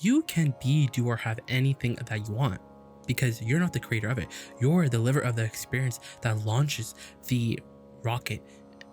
you can be, do, or have anything that you want because you're not the creator of it. You're the liver of the experience that launches the rocket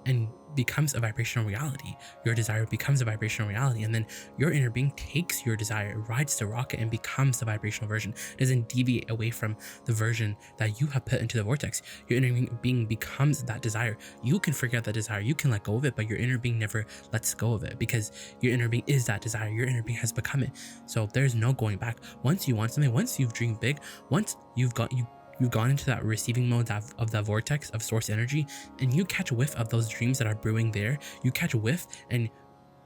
and becomes a vibrational reality. Your desire becomes a vibrational reality, and then your inner being takes your desire, rides the rocket, and becomes the vibrational version. It doesn't deviate away from the version that you have put into the vortex. Your inner being becomes that desire. You can forget that desire, you can let go of it, but your inner being never lets go of it because your inner being is that desire. Your inner being has become it. So there's no going back. Once you want something, once you've dreamed big, once you've gone into that receiving mode of that vortex of source energy, and you catch a whiff of those dreams that are brewing there. You catch a whiff and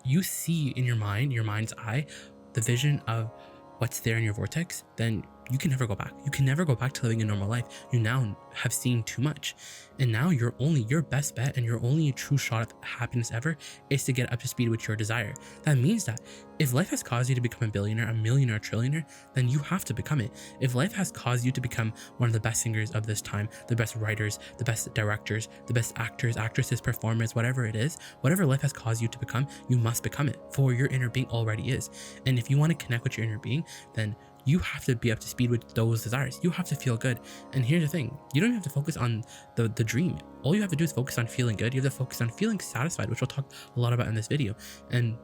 you see in your mind's eye, the vision of what's there in your vortex, then you can never go back. You can never go back to living a normal life. You now have seen too much. And now your best bet and your only true shot at happiness ever is to get up to speed with your desire. That means that if life has caused you to become a billionaire, a millionaire, a trillionaire, then you have to become it. If life has caused you to become one of the best singers of this time, the best writers, the best directors, the best actors, actresses, performers, whatever it is, whatever life has caused you to become, you must become it, for your inner being already is. And if you want to connect with your inner being, then you have to be up to speed with those desires. You have to feel good. And here's the thing, you don't even have to focus on the dream. All you have to do is focus on feeling good. You have to focus on feeling satisfied, which we'll talk a lot about in this video. And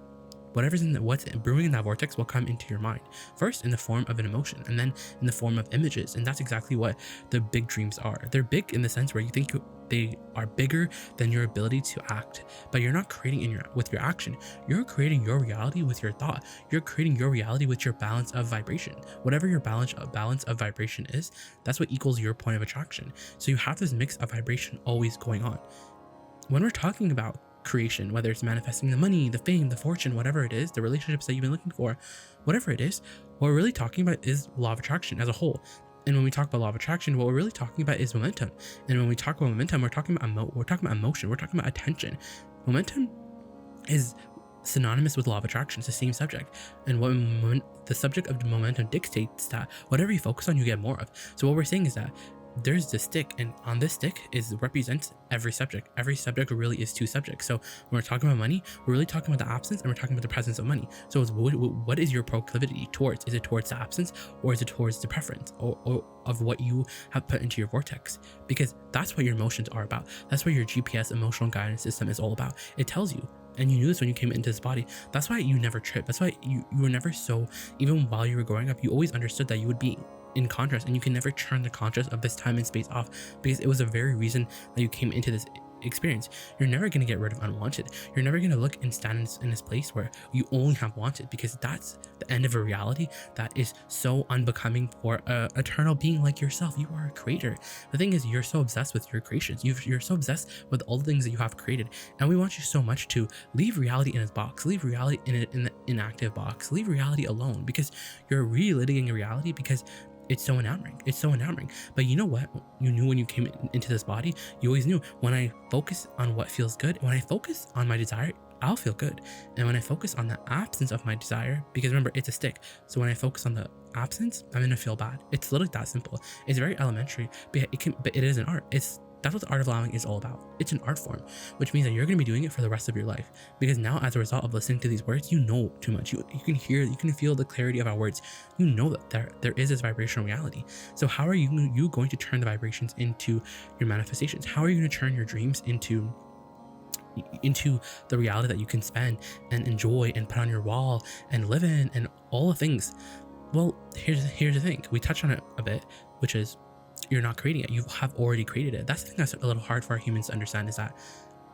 what's brewing in that vortex will come into your mind, first in the form of an emotion, and then in the form of images. And that's exactly what the big dreams are. They're big in the sense where you think they are bigger than your ability to act, but you're not creating with your action. You're creating your reality with your thought. You're creating your reality with your balance of vibration. Whatever your balance of vibration is, that's what equals your point of attraction. So you have this mix of vibration always going on. When we're talking about creation, whether it's manifesting the money, the fame, the fortune, whatever it is, the relationships that you've been looking for, whatever it is, what we're really talking about is law of attraction as a whole. And when we talk about law of attraction, what we're really talking about is momentum. And when we talk about momentum, we're talking about emotion, we're talking about attention. Momentum is synonymous with law of attraction. It's the same subject. And what the subject of the momentum dictates that whatever you focus on, you get more of. So what we're saying is that there's the stick, and on this stick represents every subject. Every subject really is two subjects. So when we're talking about money, we're really talking about the absence, and we're talking about the presence of money. So what is your proclivity towards? Is it towards the absence, or is it towards the preference or of what you have put into your vortex? Because that's what your emotions are about. That's what your GPS, emotional guidance system, is all about. It tells you. And you knew this when you came into this body. That's why you never tripped. That's why you were never so, even while you were growing up, you always understood that you would be in contrast, and you can never turn the contrast of this time and space off, because it was the very reason that you came into this experience. You're never going to get rid of unwanted. You're never going to look and stand in this place where you only have wanted, because that's the end of a reality that is so unbecoming for a eternal being like yourself. You are a creator. The thing is, you're so obsessed with your creations. You're so obsessed with all the things that you have created, and we want you so much to leave reality in its box, leave reality in the inactive box, leave reality alone, because you're relitigating reality because it's so enamoring. It's so enamoring. But you know what? You knew when you came into this body, you always knew, when I focus on what feels good, when I focus on my desire, I'll feel good. And when I focus on the absence of my desire, because remember, it's a stick. So when I focus on the absence, I'm going to feel bad. It's literally that simple. It's very elementary, but it is an art. That's what the art of allowing is all about. It's an art form, which means that you're going to be doing it for the rest of your life. Because now, as a result of listening to these words, you know too much. You can hear, you can feel the clarity of our words. You know that there is this vibrational reality. So how are you going to turn the vibrations into your manifestations? How are you going to turn your dreams into the reality that you can spend and enjoy and put on your wall and live in and all the things? Well, here's the thing. We touched on it a bit, which is, you're not creating it. You have already created it. That's the thing that's a little hard for our humans to understand, is that,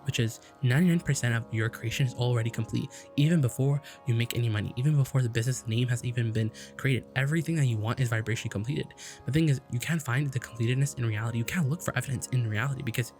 which is 99% of your creation is already complete. Even before you make any money, even before the business name has even been created, everything that you want is vibrationally completed. The thing is, you can't find the completedness in reality. You can't look for evidence in reality because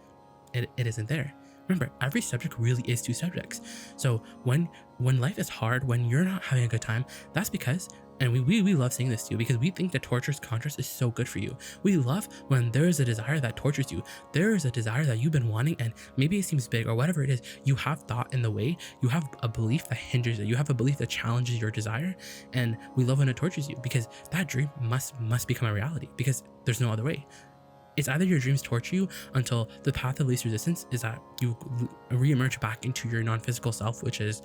it isn't there. Remember, every subject really is two subjects. So when life is hard, when you're not having a good time, that's because, and we love saying this to you, because we think that torturous contrast is so good for you. We love when there is a desire that tortures you. There is a desire that you've been wanting, and maybe it seems big or whatever it is. You have thought in the way. You have a belief that hinders it. You have a belief that challenges your desire, and we love when it tortures you, because that dream must become a reality, because there's no other way. It's either your dreams torture you until the path of least resistance is that you re-emerge back into your non-physical self, which is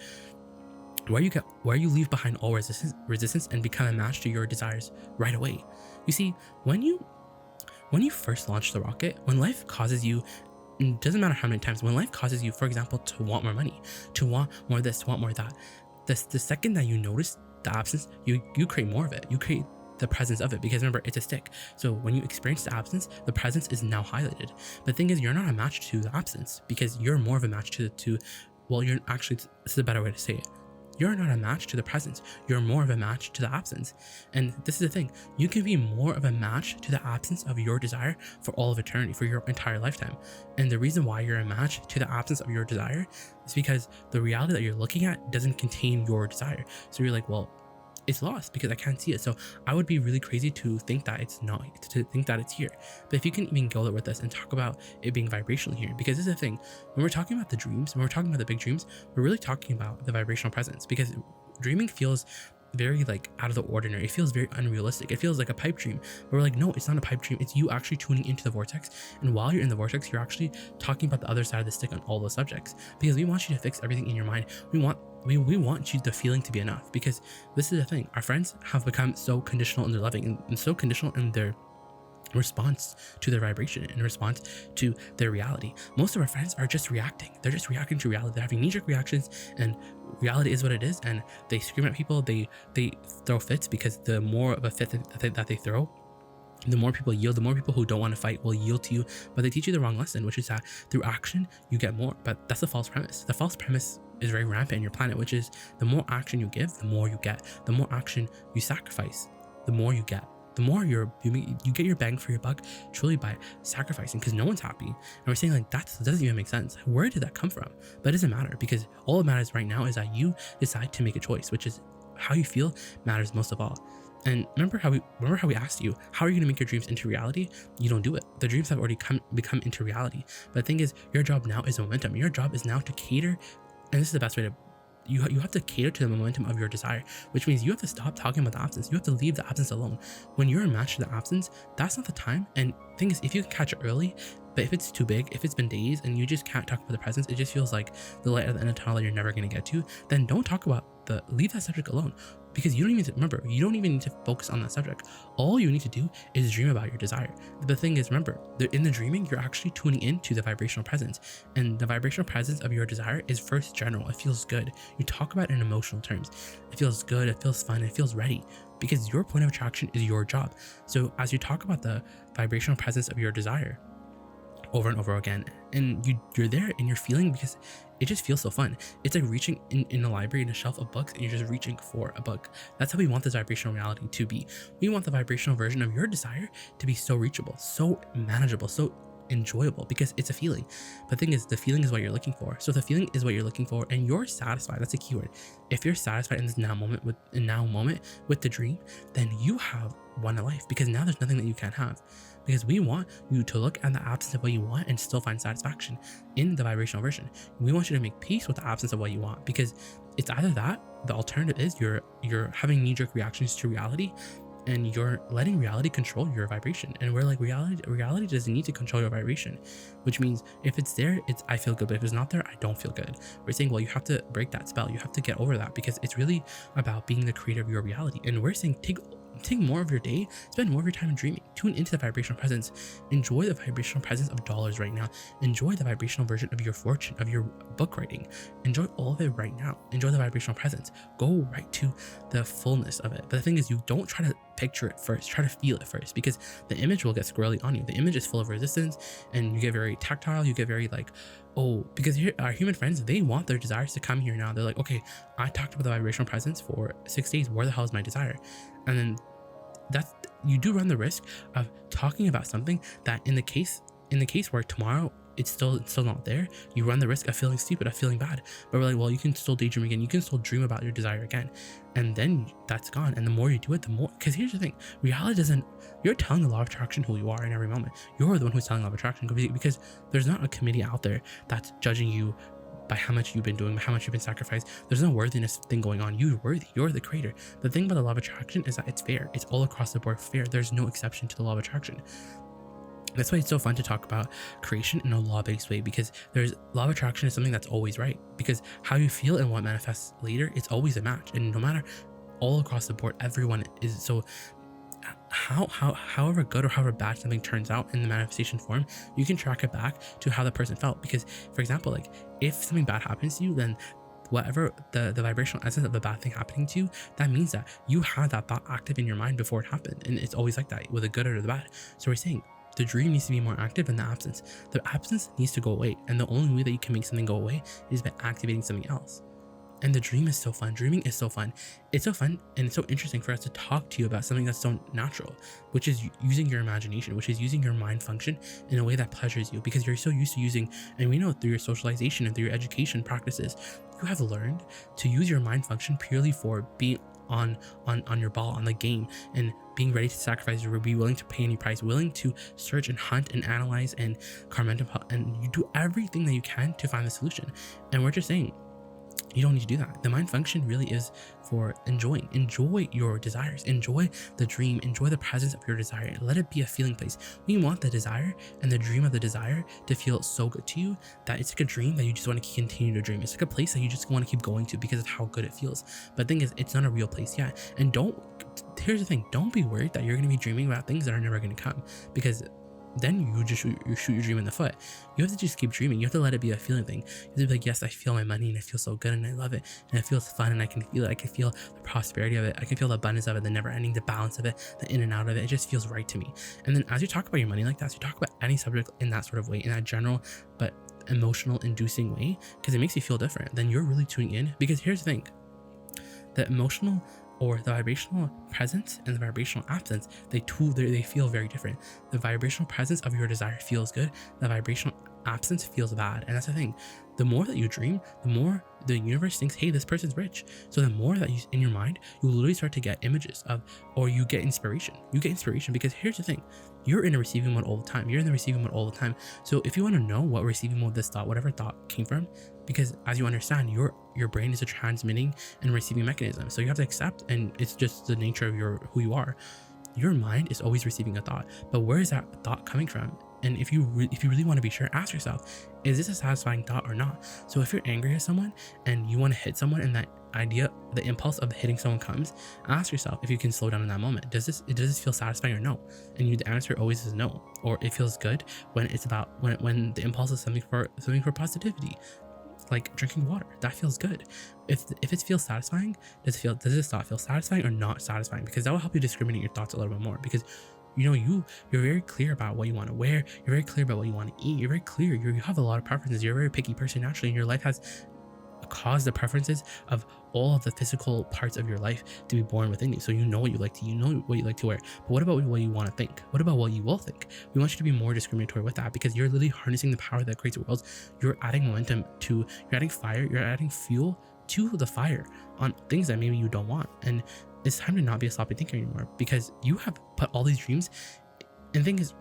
where you leave behind all resistance and become a match to your desires right away. You see, when you first launch the rocket, when life causes you, it doesn't matter how many times, when life causes you, for example, to want more money, to want more of this, to want more of that, the second that you notice the absence, you create more of it. You create the presence of it, because remember, it's a stick. So when you experience the absence, the presence is now highlighted. But the thing is, you're not a match to the absence, because you're more of a match well, you're actually, this is a better way to say it. You're not a match to the presence. You're more of a match to the absence. And this is the thing. You can be more of a match to the absence of your desire for all of eternity, for your entire lifetime. And the reason why you're a match to the absence of your desire is because the reality that you're looking at doesn't contain your desire. So you're like, well, it's lost because I can't see it. So I would be really crazy to think that it's not, to think that it's here. But if you can even go there with us and talk about it being vibrational here, because this is the thing, when we're talking about the dreams, when we're talking about the big dreams, we're really talking about the vibrational presence, because dreaming feels very like out of the ordinary. It feels very unrealistic. It feels like a pipe dream. But we're like, no, it's not a pipe dream. It's you actually tuning into the vortex. And while you're in the vortex, you're actually talking about the other side of the stick on all those subjects, because we want you to fix everything in your mind. We want you the feeling to be enough, because this is the thing. Our friends have become so conditional in their loving and so conditional in their response to their vibration, in response to their reality. Most of our friends are just reacting. They're just reacting to reality. They're having knee-jerk reactions, and reality is what it is. And they scream at people. They throw fits, because the more of a fit that they throw, the more people yield. The more people who don't want to fight will yield to you. But they teach you the wrong lesson, which is that through action you get more. But that's a false premise. The false premise is very rampant in your planet, which is the more action you give, the more you get. The more action you sacrifice, the more you get. The more you get your bang for your buck truly by sacrificing, because no one's happy. And we're saying like that doesn't even make sense. Where did that come from? But it doesn't matter, because all that matters right now is that you decide to make a choice, which is how you feel matters most of all. And remember how we asked you, how are you going to make your dreams into reality? You don't do it. The dreams have already become into reality. But the thing is, your job now is momentum. Your job is now to cater, and this is the best way to, you have to cater to the momentum of your desire, which means you have to stop talking about the absence. You have to leave the absence alone. When you're a match to the absence, that's not the time. And thing is, if you can catch it early, but if it's too big, if it's been days and you just can't talk about the presence, it just feels like the light at the end of the tunnel that you're never going to get to, then don't talk about leave that subject alone, because you don't even need to focus on that subject. All you need to do is dream about your desire. The thing is, remember, in the dreaming, you're actually tuning into the vibrational presence, and the vibrational presence of your desire is first general. It feels good. You talk about it in emotional terms. It feels good. It feels fun. It feels ready, because your point of attraction is your job. So as you talk about the vibrational presence of your desire over and over again, and you're there and you're feeling, because it just feels so fun. It's like reaching in a library, in a shelf of books, and you're just reaching for a book. That's how we want this vibrational reality to be. We want the vibrational version of your desire to be so reachable, so manageable, so enjoyable, because it's a feeling. But the thing is, the feeling is what you're looking for. So if the feeling is what you're looking for and you're satisfied, that's a keyword. If you're satisfied in this now moment with the dream, then you have won a life, because now there's nothing that you can't have. Because we want you to look at the absence of what you want and still find satisfaction in the vibrational version. We want you to make peace with the absence of what you want, because it's either that, the alternative is you're having knee-jerk reactions to reality, and you're letting reality control your vibration. And we're like, reality doesn't need to control your vibration, which means if it's there, I feel good, but if it's not there, I don't feel good. We're saying, well, you have to break that spell. You have to get over that, because it's really about being the creator of your reality. And we're saying, take more of your day, spend more of your time in dreaming, tune into the vibrational presence, enjoy the vibrational presence of dollars right now, enjoy the vibrational version of your fortune, of your book writing, enjoy all of it right now, enjoy the vibrational presence, go right to the fullness of it. But the thing is, you don't try to picture it first, try to feel it first, because the image will get squirrely on you. The image is full of resistance, and you get very tactile, you get very like, oh, because here, our human friends, they want their desires to come here now. They're like, okay, I talked about the vibrational presence for 6 days, where the hell is my desire? And then you do run the risk of talking about something that in the case where tomorrow it's still not there, you run the risk of feeling stupid, of feeling bad. But we're like, well, you can still daydream again, you can still dream about your desire again, and then that's gone. And the more you do it, the more, because here's the thing, reality doesn't, you're telling the law of attraction who you are in every moment. You're the one who's telling the law of attraction, because there's not a committee out there that's judging you by how much you've been doing, by how much you've been sacrificed. There's no worthiness thing going on. You're worthy. You're the creator. The thing about the law of attraction is that it's fair. It's all across the board fair. There's no exception to the law of attraction. That's why it's so fun to talk about creation in a law-based way, because there's law of attraction is something that's always right, because how you feel and what manifests later, it's always a match. And no matter, all across the board, everyone is. So however good or however bad something turns out in the manifestation form, you can track it back to how the person felt. Because for example, like if something bad happens to you, then whatever the vibrational essence of the bad thing happening to you, that means that you had that thought active in your mind before it happened. And it's always like that, with the good or the bad. So we're saying the dream needs to be more active than the absence. The absence needs to go away, and the only way that you can make something go away is by activating something else. And the dream is so fun. Dreaming is so fun. It's so fun and it's so interesting for us to talk to you about something that's so natural, which is using your imagination, which is using your mind function in a way that pleasures you, because you're so used to using, and we know through your socialization and through your education practices, you have learned to use your mind function purely for being on your ball, on the game, and being ready to sacrifice or be willing to pay any price, willing to search and hunt and analyze and and you do everything that you can to find the solution. And we're just saying, you don't need to do that. The mind function really is for enjoy your desires, enjoy the dream, enjoy the presence of your desire. Let it be a feeling place. We want the desire and the dream of the desire to feel so good to you that it's like a dream that you just want to continue to dream. It's like a place that you just want to keep going to because of how good it feels. But the thing is, it's not a real place yet. And here's the thing, don't be worried that you're going to be dreaming about things that are never going to come, because then you just shoot your dream in the foot. You have to just keep dreaming. You have to let it be a feeling thing. You have to be like, yes, I feel my money and it feels so good and I love it and it feels fun and I can feel it. I can feel the prosperity of it. I can feel the abundance of it, the never ending, the balance of it, the in and out of it. It just feels right to me. And then as you talk about your money like that, as you talk about any subject in that sort of way, in that general but emotional inducing way, because it makes you feel different, then you're really tuning in. Because here's the thing, the emotional or the vibrational presence and the vibrational absence, they feel very different. The vibrational presence of your desire feels good. The vibrational absence feels bad. And that's the thing. The more that you dream, the more the universe thinks, hey, this person's rich. So the more that you, in your mind, you literally start to get images of, or you get inspiration. You get inspiration because here's the thing. You're in a receiving mode all the time. You're in the receiving mode all the time. So if you want to know what receiving mode this thought, whatever thought came from, because as you understand, your brain is a transmitting and receiving mechanism. So you have to accept, and it's just the nature of who you are. Your mind is always receiving a thought, but where is that thought coming from? And if you really want to be sure, ask yourself, is this a satisfying thought or not? So if you're angry at someone and you want to hit someone, and that idea, the impulse of hitting someone comes, ask yourself if you can slow down in that moment. Does this feel satisfying or no? And the answer always is no. Or it feels good when it's about when the impulse is something for positivity, like drinking water. That feels good. If it feels satisfying, does this thought feel satisfying or not satisfying? Because that will help you discriminate your thoughts a little bit more. Because you're very clear about what you want to wear. You're very clear about what you want to eat. You're very clear. You have a lot of preferences. You're a very picky person naturally, and your life has caused the preferences of all of the physical parts of your life to be born within you. So you know what you like to, what you like to wear. But what about what you want to think? What about what you will think? We want you to be more discriminatory with that, because you're literally harnessing the power that creates worlds. You're adding momentum you're adding fire, you're adding fuel to the fire on things that maybe you don't want. And it's time to not be a sloppy thinker anymore, because you have put all these dreams. And the thing is,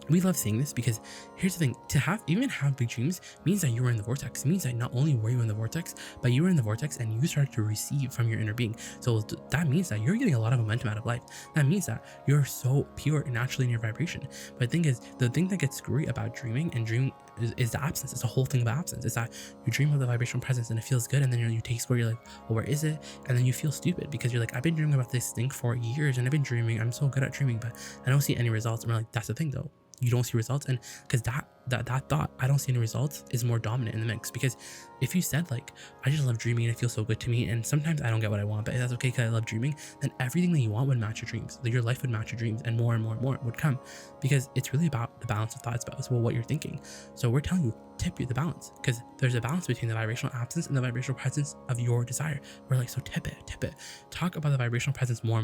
we love saying this because here's the thing, to even have big dreams means that you were in the vortex. It means that not only were you in the vortex, but you were in the vortex and you started to receive from your inner being. So that means that you're getting a lot of momentum out of life. That means that you're so pure naturally in your vibration. But the thing is, the thing that gets screwy about dreaming and dreaming is the absence. It's the whole thing about absence. It's that you dream of the vibrational presence and it feels good, and then you take score, you're like, well, where is it? And then you feel stupid because you're like, I've been dreaming about this thing for years and I'm so good at dreaming, but I don't see any results. And we're like, that's the thing though. You don't see results, and because that thought, I don't see any results, is more dominant in the mix. Because if you said like, I just love dreaming and it feels so good to me, and sometimes I don't get what I want, but that's okay because I love dreaming, then everything that you want would match your dreams. Your life would match your dreams, and more would come, because it's really about the balance of thoughts, about what you're thinking. So we're telling you, tip you the balance, because there's a balance between the vibrational absence and the vibrational presence of your desire. We're like, so tip it. Talk about the vibrational presence more.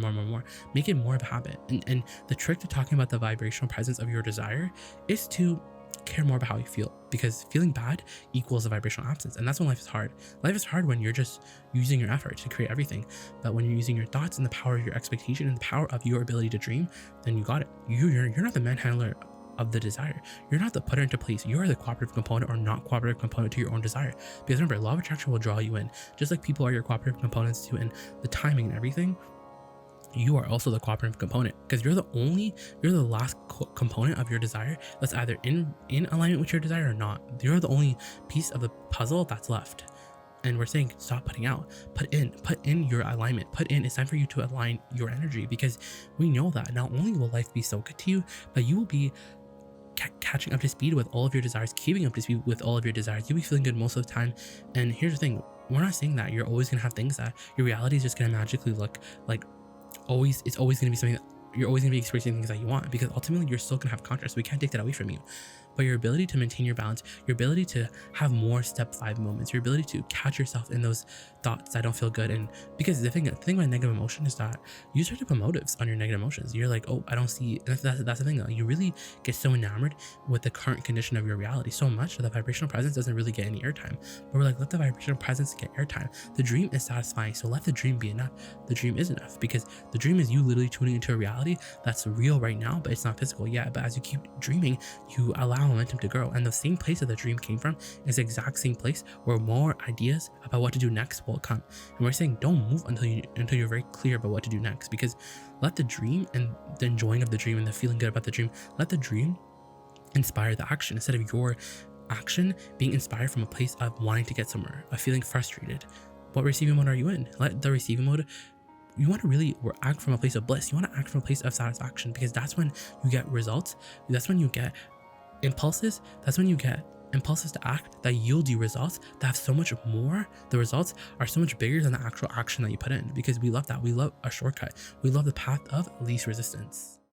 Make it more of a habit. And the trick to talking about the vibrational presence of your desire is to care more about how you feel, because feeling bad equals the vibrational absence. And that's when life is hard. Life is hard when you're just using your effort to create everything. But when you're using your thoughts and the power of your expectation and the power of your ability to dream, then you got it. You're not the manhandler of the desire. You're not the putter into place. You are the cooperative component or not cooperative component to your own desire. Because remember, law of attraction will draw you in, just like people are your cooperative components too, and the timing and everything. you are also the cooperative component, because you're the last component of your desire that's either in alignment with your desire or not. You're the only piece of the puzzle that's left. And we're saying stop putting out, put in your alignment, it's time for you to align your energy, because we know that not only will life be so good to you, but you will be catching up to speed with all of your desires, keeping up to speed with all of your desires. You'll be feeling good most of the time. And here's the thing, we're not saying that you're always gonna have things that your reality is just gonna magically look like always. It's always gonna be something that you're always gonna be experiencing things that you want, because ultimately you're still gonna have contrast. We can't take that away from you. But your ability to maintain your balance, your ability to have more step 5 moments, your ability to catch yourself in those thoughts that don't feel good. And because the thing about negative emotion is that you start to put motives on your negative emotions. You're like, oh, I don't see. That's the thing though. You really get so enamored with the current condition of your reality so much that the vibrational presence doesn't really get any airtime. But we're like, let the vibrational presence get airtime. The dream is satisfying, so let the dream be enough. The dream is enough, because the dream is you literally tuning into a reality that's real right now, but it's not physical yet. But as you keep dreaming, you allow momentum to grow, and the same place that the dream came from is the exact same place where more ideas about what to do next will come. And we're saying don't move until you're very clear about what to do next, because let the dream and the enjoying of the dream and the feeling good about the dream, let the dream inspire the action instead of your action being inspired from a place of wanting to get somewhere, of feeling frustrated. What receiving mode are you in? Let the receiving mode, you want to really act from a place of bliss. You want to act from a place of satisfaction, because that's when you get results. That's when you get impulses. That's when you get impulses to act that yield you results that have so much more. The results are so much bigger than the actual action that you put in, because we love that. We love a shortcut. We love the path of least resistance.